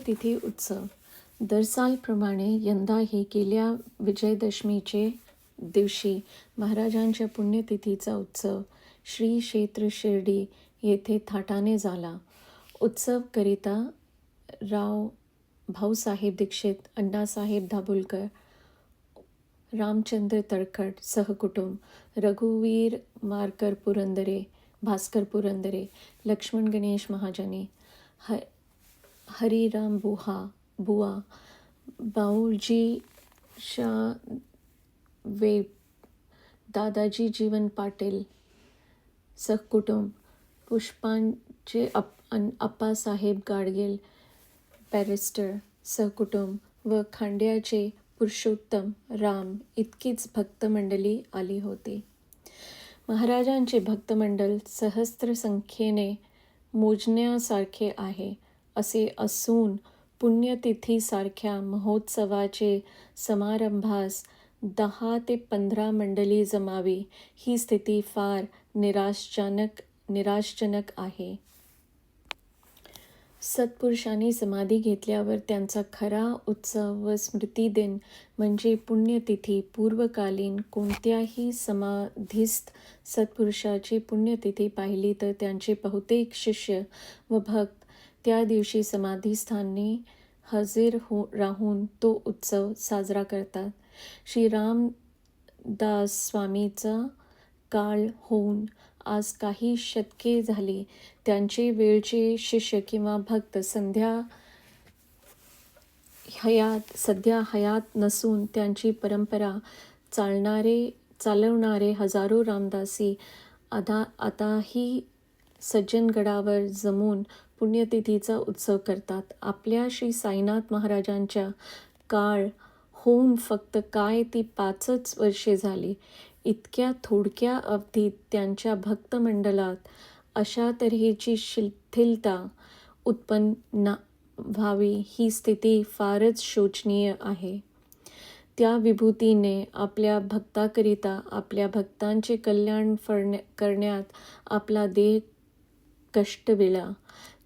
पुण्यतिथी उत्सव. दरसालप्रमाणे यंदाही गेल्या विजयदशमीचे दिवशी महाराजांच्या पुण्यतिथीचा उत्सव श्री क्षेत्र शिर्डी येथे थाटाने झाला. उत्सवकरिता राव भाऊसाहेब दीक्षित, अण्णासाहेब दाभोलकर, रामचंद्र तळखट सहकुटुंब, रघुवीर मारकर पुरंदरे, भास्कर पुरंदरे, लक्ष्मण गणेश महाजनी, हरिराम बुवा, बाऊजी वेब, दादाजी जीवन पाटील सहकुटुंब, पुष्पांचे अप्पासाहेब गाडगीळ बॅरिस्टर सहकुटुंब व खांड्याचे पुरुषोत्तम राम इतकीच भक्तमंडळी आली होती. महाराजांचे भक्तमंडळ सहस्त्र संख्येने मोजण्यासारखे आहे. असे असून पुण्यतिथीसारख्या महोत्सवाचे समारंभास 10 ते 15 मंडळी जमावी ही स्थिती फार निराशाजनक आहे. सत्पुरुषांनी समाधी घेतल्यावर त्यांचा खरा उत्सव व स्मृतिदिन म्हणजे पुण्यतिथी. पूर्वकालीन कोणत्याही समाधीस्थ सत्पुरुषाची पुण्यतिथी पाहिली तर त्यांचे बहुतेक शिष्य व भक्त त्या दिवशी समाधीस्थानी हजर राहून तो उत्सव साजरा करतात. श्री रामदास स्वामीचा काळ होऊन आज काही शतके झाली. त्यांचे वेळचे शिष्य किंवा भक्त सध्या हयात नसून त्यांची परंपरा चालवणारे हजारो रामदासी आताही सज्जनगडावर जमून पुण्यतिथीचा उत्सव करतात. आपल्या श्री साईनाथ महाराजांच्या काळ होऊन फक्त काय ती 5च वर्षे झाली. इतक्या थोडक्या अवधीत त्यांच्या भक्तमंडळात अशा तऱ्हेची शिथिलता उत्पन्न व्हावी ही स्थिती फारच शोचनीय आहे. त्या विभूतीने आपल्या भक्ताकरिता आपल्या भक्तांचे कल्याण करण्यात आपला देह कष्टविला.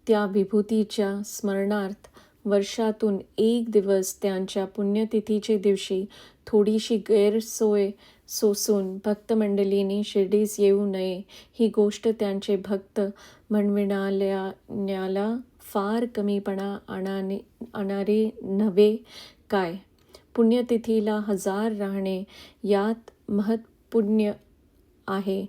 त्या विभूतीच्या स्मरणार्थ वर्षातून एक दिवस त्यांच्या पुण्यतिथीचे दिवशी थोडीशी गैरसोय सोसून भक्तमंडळींनी शिर्डीस येऊ नये ही गोष्ट त्यांचे भक्त म्हणविण्याला फार कमीपणा आणणारे नव्हे काय. पुण्यतिथीला हजर राहणे यात महत्पुण्य आहे.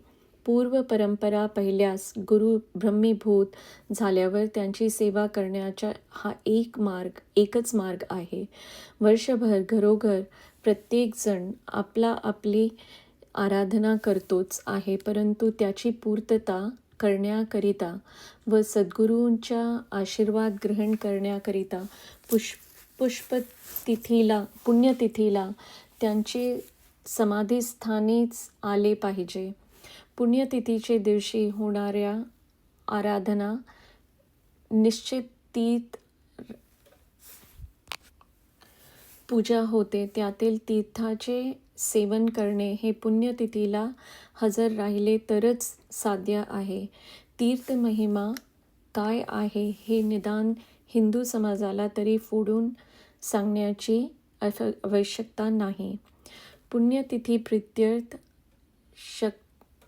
पूर्व परंपरा पाहिल्यास गुरु ब्रह्मीभूत झाल्यावर त्यांची सेवा करण्याचा हा एकच मार्ग आहे. वर्षभर घरोघर प्रत्येकजण आपली आराधना करतोच आहे, परंतु त्याची पूर्तता करण्याकरिता व सद्गुरूंचा आशीर्वाद ग्रहण करण्याकरिता पुण्यतिथीला त्यांचे समाधीस्थानीच आले पाहिजे. पुण्यतिथीचे दिवशी होणाऱ्या आराधना निश्चित तीर्थ पूजा होते. त्यातील तीर्थाचे सेवन करणे हे पुण्यतिथीला हजर राहिले तरच साध्य आहे. तीर्थ महिमा काय आहे हे निदान हिंदू समाजाला तरी फोडून सांगण्याची आवश्यकता नाही. पुण्यतिथी प्रीत्यर्थ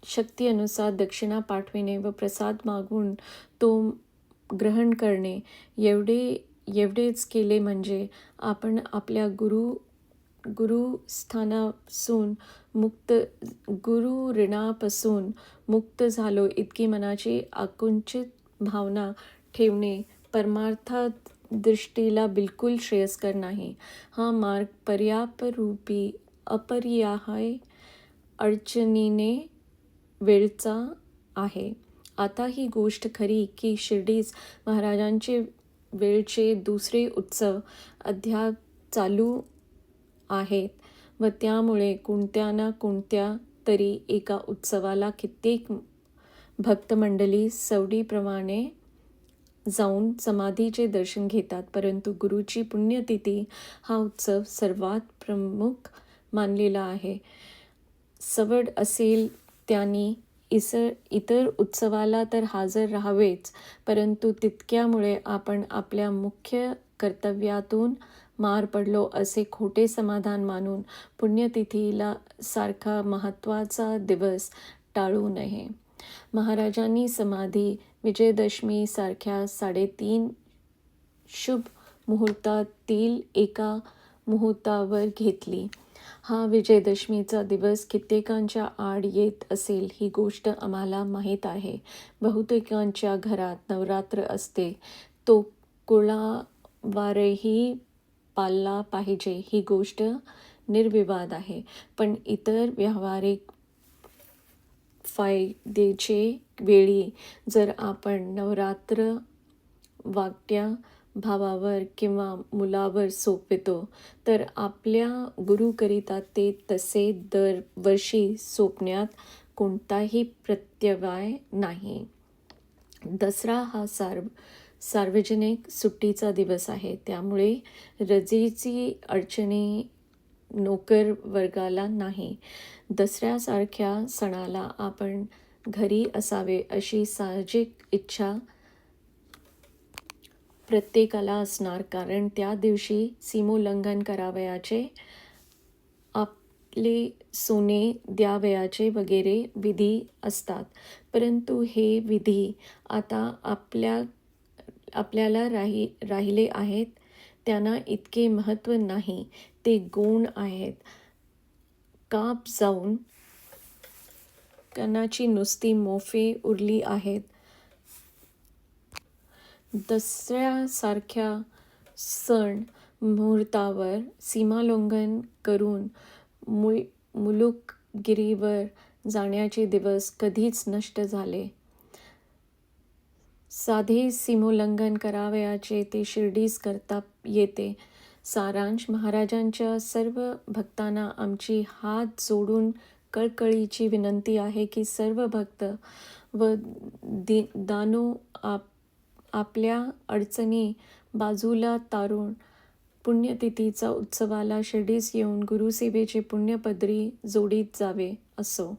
शक्तीनुसार दक्षिणा पाठविणे व प्रसाद मागून तो ग्रहण करणे एवढेच केले म्हणजे आपण आपल्या गुरु ऋणापासून मुक्त झालो इतकी मनाची आकुंचित भावना ठेवणे परमार्थात दृष्टीला बिलकुल श्रेयस्कर नाही. हा मार्ग पर्यापरूपी अपरिहार्य अडचणीने वेळचा आहे. आता ही गोष्ट खरी की शिर्डीस महाराजांचे वेळचे दुसरे उत्सव अद्याप चालू आहेत व त्यामुळे कोणत्या ना कोणत्या तरी एका उत्सवाला कित्येक भक्तमंडळी सवडीप्रमाणे जाऊन समाधीचे दर्शन घेतात. परंतु गुरुची पुण्यतिथी हा उत्सव सर्वात प्रमुख मानलेला आहे. सवड असेल त्यांनी इतर उत्सवाला तर हजर राहावेच, परंतु तितक्यामुळे आपण आपल्या मुख्य कर्तव्यातून मार पडलो असे खोटे समाधान मानून पुण्यतिथीला सारखा महत्त्वाचा दिवस टाळू नये. महाराजांनी समाधी विजयदशमी सारख्या 3.5 शुभ मुहूर्तातील एका मुहूर्तावर घेतली. हा विजयदशमीचा दिवस कित्येकांच्या आड येत असेल ही गोष्ट आम्हाला माहीत आहे. बहुतेकांच्या घरात नवरात्र असते. तो कुळावारही पाळला पाहिजे ही गोष्ट निर्विवाद आहे. पण इतर व्यावहारिक फायद्याचे वेळी जर आपण नवरात्र वाट्या भावावर किंवा मुलावर सोपवितो तर आपल्या गुरुकरिता ते तसे दरवर्षी सोपण्यात कोणताही प्रत्यवाय नाही. दसरा हा सार्वजनिक सुट्टीचा दिवस आहे. त्यामुळे रजेची अडचणी नोकर वर्गाला नाही. दसऱ्यासारख्या सणाला आपण घरी असावे अशी साहजिक इच्छा प्रत्येकाला असणार, कारण त्या दिवशी सीमोल्लंघन करावयाचे, आपले सोने द्यावयाचे वगैरे विधी असतात. परंतु हे विधी आता आपल्याला राहिले आहेत. त्यांना इतके महत्त्व नाही. ते गौण आहेत. काप जाऊन कानाची नुसती मोफे उरली आहेत. दसऱ्यासारख्या सण मुहूर्तावर सीमाोल्लंघन करून मुलुकगिरीवर जाण्याचे दिवस कधीच नष्ट झाले. साधे सीमोल्लंघन करावयाचे ते शिर्डीस करता येते. सारांश: महाराजांच्या सर्व भक्तांना आमची हात जोडून कळकळीची विनंती आहे की सर्व भक्त व दानो आपल्या अडचणी बाजूला तारून पुण्यतिथीचा उत्सवाला शिर्डीस येऊन गुरुसेवेचे पुण्यपदरी जोडीत जावे. असो.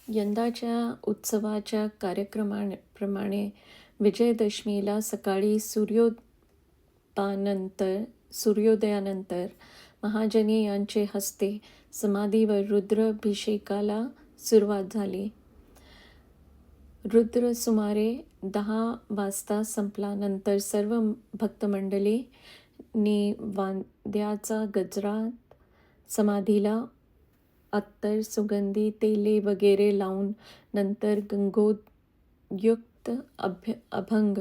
यंदाच्या उत्सवाच्या कार्यक्रमाप्रमाणे विजयदशमीला सकाळी सूर्योदयानंतर महाजनी यांचे हस्ते समाधीवर रुद्राभिषेकाला सुरुवात झाली. रुद्र सुमारे 10 वाजता संपला. नंतर सर्व भक्तमंडळींनी वाद्याचा गजरात समाधीला अत्तर, सुगंधी तेले वगैरे लावून नंतर गंगोयुक्त अभंग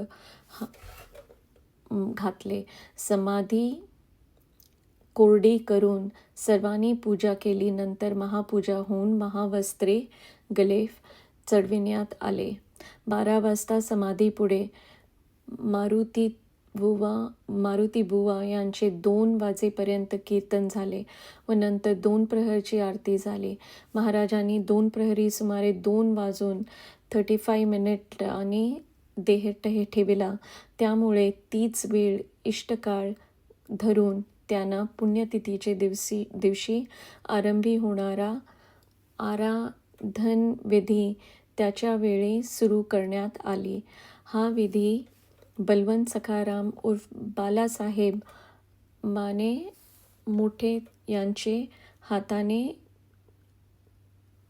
घातले. समाधी कोरडी करून सर्वांनी पूजा केली. नंतर महापूजा होऊन महावस्त्रे गले चढविण्यात आले. 12 वाजता समाधीपुढे मारुतीबुवा यांचे 2 वाजेपर्यंत कीर्तन झाले व नंतर 2 प्रहरची आरती झाली. महाराजांनी 2 प्रहरी सुमारे 2 वाजून 35 मिनिटांनी देह ठेविला. त्यामुळे तीच वेळ इष्टकाळ धरून त्यांना पुण्यतिथीचे दिवशी आरंभी होणारा आराधनविधी त्याच्या वेळी सुरू करण्यात आली. हा विधी बलवंत सखाराम उर्फ बालासाहेब माने मोठे यांचे हाताने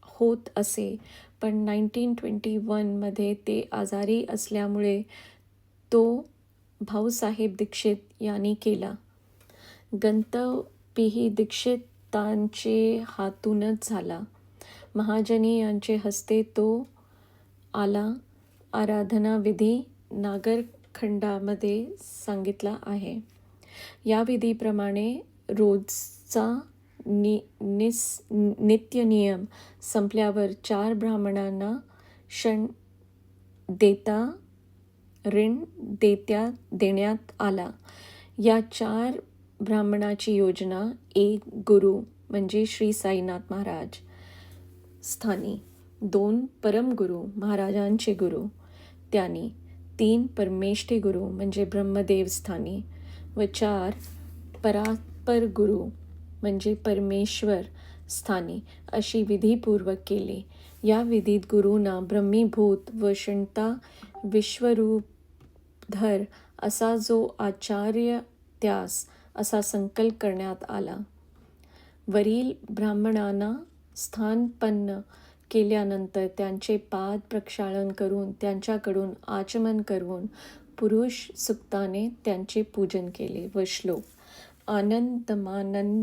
होत असे. पण 1921 मध्ये ते आजारी असल्यामुळे तो भाऊसाहेब दीक्षित यांनी केला. गणपतीही दीक्षितांचे हातूनच झाला. महाजनी यांचे हस्ते तो आला. आराधना विधी नागरखंडामध्ये सांगितला आहे. या विधीप्रमाणे रोजचा नित्यनियम संपल्यावर 4 ब्राह्मणांना ऋण देण्यात आला. या 4 ब्राह्मणाची योजना: 1 गुरु म्हणजे श्री साईनाथ महाराज स्थानी, 2 परमगुरु महाराजांचे गुरु त्यांनी, 3 परमेष्ठी गुरु म्हणजे ब्रह्मदेव स्थानी व 4 परात्पर गुरु म्हणजे परमेश्वर स्थानी अशी विधीपूर्वक केली. या विधीत गुरुंना ब्रह्मीभूत व क्षणता विश्वरूपधर असा जो आचार्य त्यास असा संकल्प करण्यात आला. वरील ब्राह्मणांना स्थानपन्न केल्यानंतर त्यांचे पाद प्रक्षालन करून त्यांच्याकडून आचमन करून पुरुष सुक्ताने त्यांचे पूजन केले. व श्लोक. आनंदमानंदकरम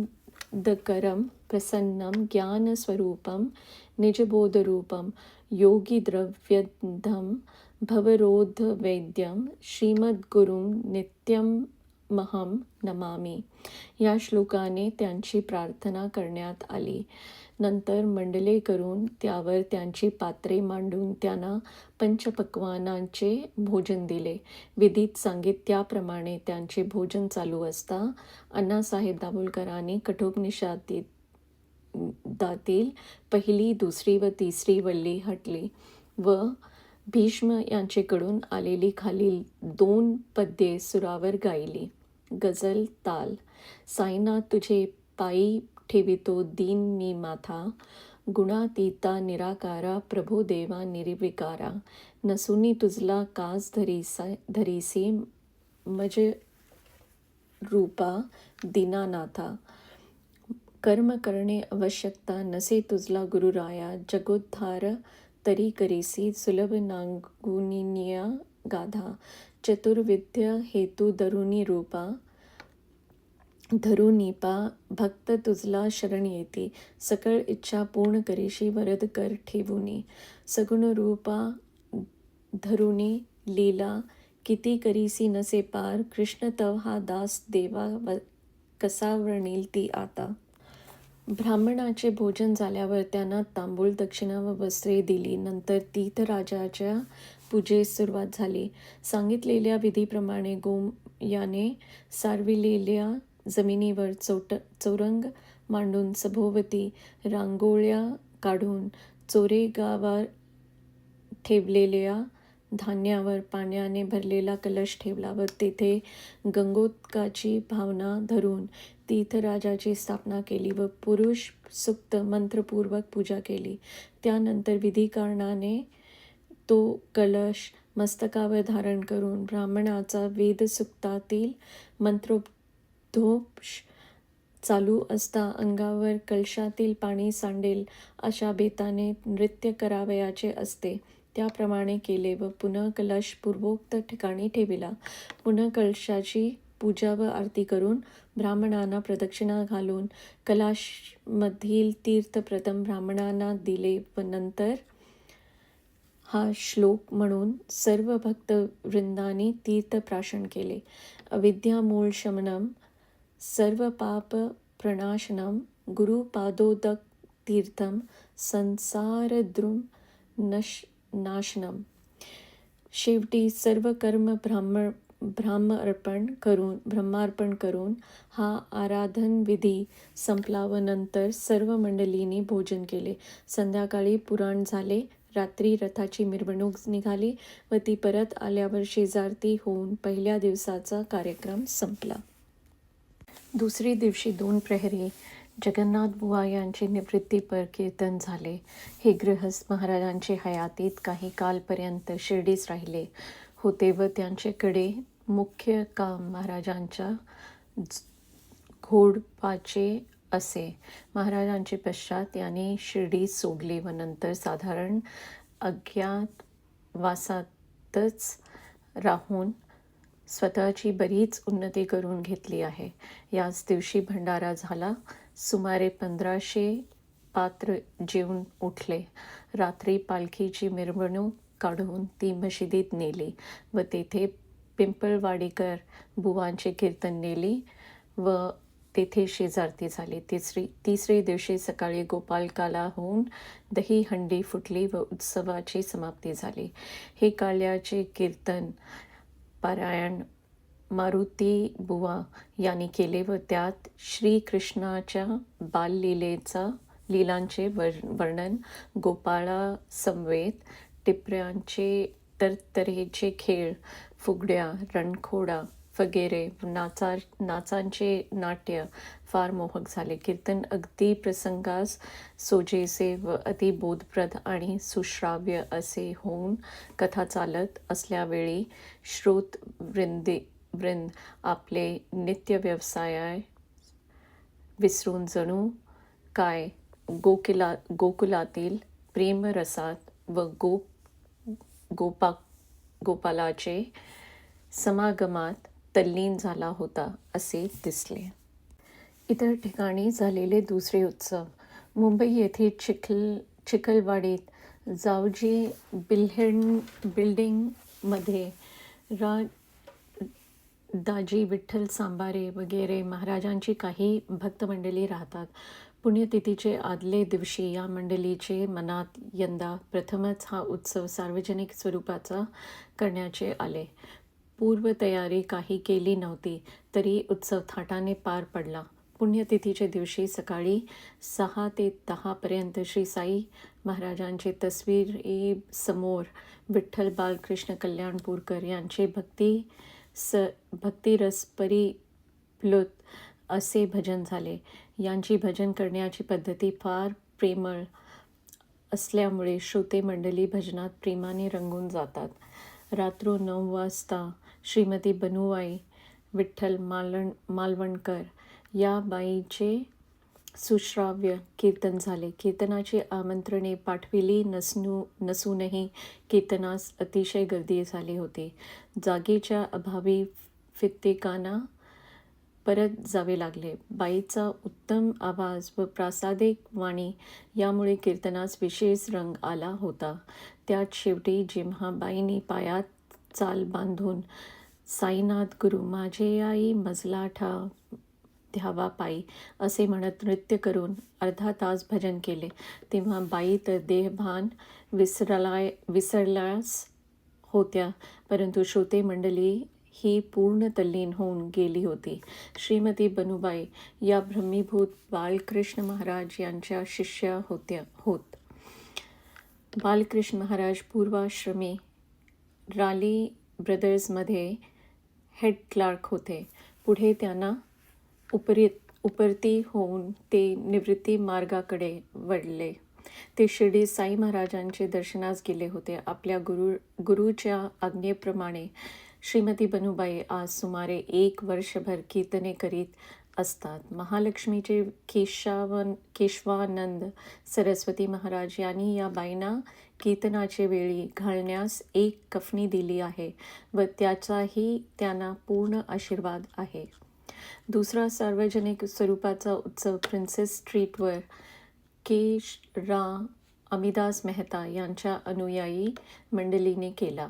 प्रसन्नम ज्ञानस्वरूपम निजबोधरूपम योगीद्रव्यधम भवरोधवैद्यम श्रीमद्गुरुं नित्यमहं नमामि. या श्लोकाने त्यांची प्रार्थना करण्यात आली. नंतर मंडले करून त्यावर त्यांची पात्रे मांडून त्यांना पंचपक्वानांचे भोजन दिले. विधीत सांगित त्याप्रमाणे त्यांचे भोजन चालू असता अण्णासाहेब दाभोलकरांनी कठोपनिषदातील पहिली, दुसरी व तिसरी वल्ली हटली व भीष्म यांचेकडून आलेली खालील 2 पद्ये सुरावर गायली. गझल ताल. साईनाथ तुझे पायी ठेवितो दीन मी माथा, गुणातीता निराकारा प्रभो देवा निर्विकारा, नसुनी तुझला कास धरीसी मज रूपा दीनानाथा. कर्म करणे आवश्यकता नसे तुझला गुरुराया, जगोद्धार तरी करीसी सुलभ नांगुनिया गाधा, चतुर्विद्य हेतू धरुनी रूपा धरुनीपा भक्त तुझला शरण येती, सकळ इच्छा पूर्ण करीशी वरद कर ठेवुनी, सगुण रूपा धरुनी लीला किती करीसी नसे पार, कृष्ण तव हा दास देवा कसा वर्णील ती आता. ब्राह्मणाचे भोजन झाल्यावर त्यांना तांबूळ दक्षिणा व वस्त्रे दिली. नंतर तीर्थराजाच्या पूजेस सुरुवात झाली. सांगितलेल्या विधीप्रमाणे गोमयाने सारविलेल्या जमिनीवर चौरंग मांडून सभोवती रांगोळ्या काढून चोरेगावर ठेवलेल्या धान्यावर पाण्याने भरलेला कलश ठेवला व तेथे गंगोदकाची भावना धरून तीर्थराजाची स्थापना केली व पुरुष सुक्त मंत्रपूर्वक पूजा केली. त्यानंतर विधिकारणाने तो कलश मस्तकावर धारण करून ब्राह्मणाचा वेदसुक्तातील मंत्रोपदेश चालू असता अंगावर कलशातील पाणी सांडेल अशा बेताने नृत्य करावयाचे असते. त्याप्रमाणे केले व पुन्हा कलश पूर्वोक्त ठिकाणी ठेविला. पुन्हा कलशाची पूजा व आरती करून ब्राह्मणांना प्रदक्षिणा घालून कलशमधील तीर्थ प्रथम ब्राह्मणांना दिले व नंतर हा श्लोक म्हणून सर्व भक्त वृंदांनी तीर्थप्राशन केले. अविद्यामूळ शमनम सर्व पाप प्रणाशनम गुरुपादोदक तीर्थम संसारद्रुम नाशनम. शेवटी सर्व कर्म ब्रह्मार्पण करून हा आराधन विधी संपला व नंतर सर्व मंडळींनी भोजन केले. संध्याकाळी पुराण झाले. रात्री रथाची मिरवणूक निघाली व ती परत आल्यावर शेजारती होऊन पहिल्या दिवसाचा कार्यक्रम संपला. दुसरी दिवशी 2 प्रहरी जगन्नाथ बुवा यांचे निवृत्तीपर कीर्तन झाले. हे गृहस्थ महाराजांचे हयातीत काही कालपर्यंत शिर्डीस राहिले होते व त्यांच्याकडे मुख्य काम महाराजांच्या घोडपाचे असे. महाराजांचे पश्चात यांनी शिर्डी सोडली व नंतर साधारण अज्ञातवासातच राहून स्वतःची बरीच उन्नती करून घेतली आहे. याच दिवशी भंडारा झाला. सुमारे 1500 पात्र जेवून उठले. रात्री पालखीची मिरवणूक काढून ती मशिदीत नेली व तेथे पिंपळवाडीकर बुवांचे कीर्तन नेली व तेथे शेजारती झाली. तिसरे दिवशी सकाळी गोपालकाला होऊन दही हंडी फुटली व उत्सवाची समाप्ती झाली. हे काल्याचे कीर्तन पारायण मारुती बुवा यांनी केले व त्यात श्रीकृष्णाच्या लीलांचे वर्णन, गोपाळा समवेत, टिपऱ्यांचे तरतऱ्हेचे खेळ, फुगड्या, रणखोडा, वगैरे नाचांचे नाट्य फार मोहक झाले. कीर्तन अगदी प्रसंगास सोजेसे व अति बोधप्रद आणि सुश्राव्य असे होऊन कथा चालत असल्यावेळी वृंद आपले नित्य व्यवसाय विसरून जणू काय गोकुलातील प्रेमरसात व गोपालाचे समागमात तल्लीन झाला होता असे दिसले. इतर ठिकाणी झालेले दुसरे उत्सव. मुंबई येथे चिखलवाडीत जावजी बिल्डिंगमध्ये दाजी विठ्ठल सांबारे वगैरे महाराजांची काही भक्तमंडळी राहतात. पुण्यतिथीचे आदले दिवशी या मंडळीचे मनात यंदा प्रथमच हा उत्सव सार्वजनिक स्वरूपाचा करण्याचे आले. पूर्वतयारी काही केली नव्हती तरी उत्सव थाटाने पार पडला. पुण्यतिथीच्या दिवशी सकाळी 6 ते 10 पर्यंत श्री साई महाराजांचे तस्वीरीसमोर विठ्ठल बालकृष्ण कल्याणपूरकर यांचे भक्तिरसपरिप्लुत असे भजन झाले. यांची भजन करण्याची पद्धती फार प्रेमळ असल्यामुळे श्रोते मंडळी भजनात प्रेमाने रंगून जातात. रात्र 9 वाजता श्रीमती बनूबाई विठ्ठल मालवणकर या बाईचे सुश्राव्य कीर्तन झाले. कीर्तनाची आमंत्रणे पाठविली नसूनही कीर्तनास अतिशय गर्दी झाली होती. जागेच्या अभावी कित्येकांना परत जावे लागले. बाईचा उत्तम आवाज व प्रासादिक वाणी यामुळे कीर्तनास विशेष रंग आला होता. त्यात शेवटी जेव्हा बाईंनी पायात चाल बांधून साईनाथ गुरु माझे आई मजला द्यावा पायी असे म्हणत नृत्य करून अर्धा तास भजन केले तेव्हा बाई तर देहभान विसरल्यास होत्या, परंतु श्रोते मंडळी ही पूर्ण तल्लीन होऊन गेली होती. श्रीमती बनूबाई या ब्रह्मीभूत बालकृष्ण महाराज यांच्या शिष्या होत. बालकृष्ण महाराज पूर्वाश्रमी राली ब्रदर्समध्ये हेड क्लार्क होते. पुढे त्यांना उपरती होऊन ते निवृत्ती मार्गाकडे वळले. ते शिर्डी साई महाराजांचे दर्शनास गेले होते. आपल्या गुरुच्या आज्ञेप्रमाणे श्रीमती बनूबाई आज सुमारे 1 वर्षभर कीर्तने करीत असतात. महालक्ष्मीचे केशवानंद सरस्वती महाराज यांनी या बाईंना कीर्तनाचे वेळी घालण्यास एक कफनी दिली आहे व त्याचाही त्यांना पूर्ण आशीर्वाद आहे. दुसरा सार्वजनिक स्वरूपाचा उत्सव प्रिन्सेस स्ट्रीटवर रा. अमिदास मेहता यांच्या अनुयायी मंडळीने केला.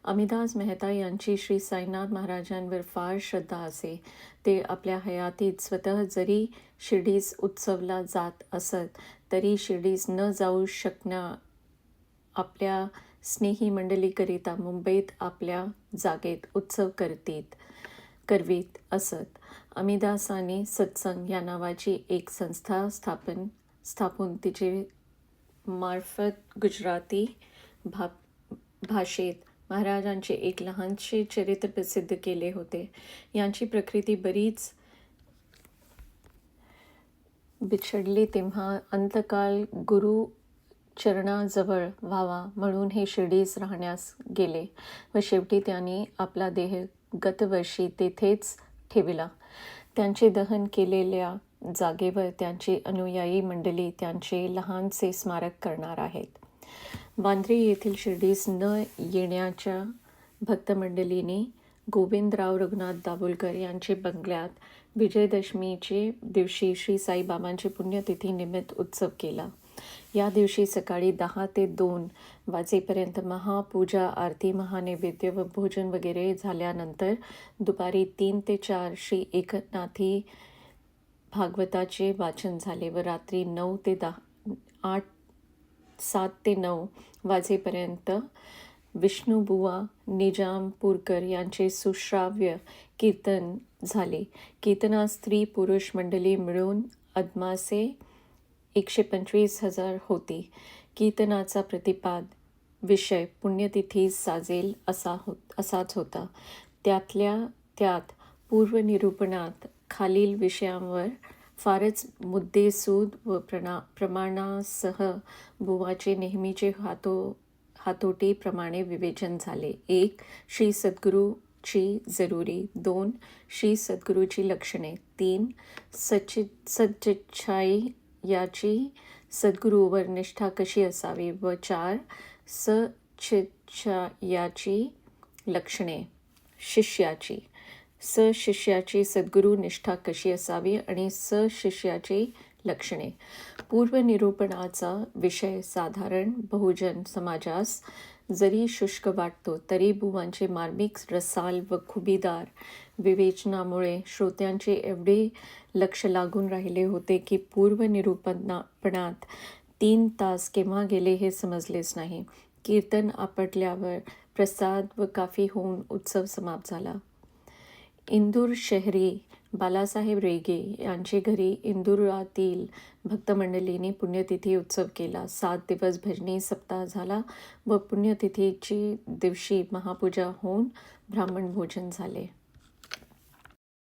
अमिदास मेहता यांची श्री साईनाथ महाराजांवर फार श्रद्धा असे. ते आपल्या हयातीत स्वतः जरी शिर्डीस उत्सवला जात असत तरी शिर्डीस न जाऊ शकणं आपल्या स्नेही मंडळीकरिता मुंबईत आपल्या जागेत उत्सव करवीत असत. अमिदासाने सत्संग या नावाची एक संस्था स्थापून तिचे मार्फत गुजराती भाषेत महाराजांचे एक लहानसे चरित्र प्रसिद्ध केले होते. यांची प्रकृती बरीच बिछडली तेव्हा अंतकाल गुरु चरणाजवळ व्हावा म्हणून हे शिर्डीस राहण्यास गेले व शेवटी त्यांनी आपला देह गतवर्षी तेथेच ठेविला. त्यांचे दहन केलेल्या जागेवर त्यांची अनुयायी मंडळी त्यांचे लहानसे स्मारक करणार आहेत. वांद्रे येथील शिर्डीस न येण्याच्या भक्तमंडळींनी गोविंदराव रघुनाथ दाभोलकर यांचे बंगल्यात विजयदशमीचे दिवशी श्री साईबाबांची पुण्यतिथी निमित्त उत्सव केला. या दिवशी सकाळी 10 ते 2 वाजेपर्यंत महापूजा, आरती, महानैवेद्य व भोजन वगैरे झाल्यानंतर दुपारी 3 ते 4 श्री एकनाथी भागवताचे वाचन झाले व रात्री 7 ते 9 वाजेपर्यंत विष्णुबुवा निजामपूरकर यांचे सुश्राव्य कीर्तन झाले. कीर्तनात स्त्री पुरुष मंडळी मिळून अदमासे 125,000 होती. कीर्तनाचा प्रतिपाद विषय पुण्यतिथी साजेल असाच होता. त्यात पूर्वनिरूपणात खालील विषयांवर फारच मुद्देसूद व प्रमाणासह बुवाचे नेहमीचे हातोटीप्रमाणे विवेचन झाले. 1. श्री सद्गुरूची जरुरी. 2. श्री सद्गुरूची लक्षणे. 3. सच्चिच्छाई याची सद्गुरूवर निष्ठा कशी असावी व 4. सच्चिच्छायाची लक्षणे शिष्याची. सशिष्याची सद्गुरू निष्ठा कशी असावी आणि सशिष्याची लक्षणे. पूर्वनिरूपणाचा विषय साधारण बहुजन समाजास जरी शुष्क वाटतो तरी बुवांचे मार्मिक रसाल व खुबीदार विवेचनामुळे श्रोत्यांचे एवढे लक्ष लागून राहिले होते की पूर्वनिरूपणात 3 तास केव्हा गेले हे समजलेच नाही. कीर्तन आपटल्यावर प्रसाद व काफी होऊन उत्सव समाप्त झाला. इंदूर शहरी बालासाहेब रेगे यांचे घरी इंदुरातील भक्तमंडळींनी पुण्यतिथी उत्सव केला. 7 दिवस भजनी सप्ताह झाला व पुण्यतिथीची दिवशी महापूजा होऊन ब्राह्मण भोजन झाले.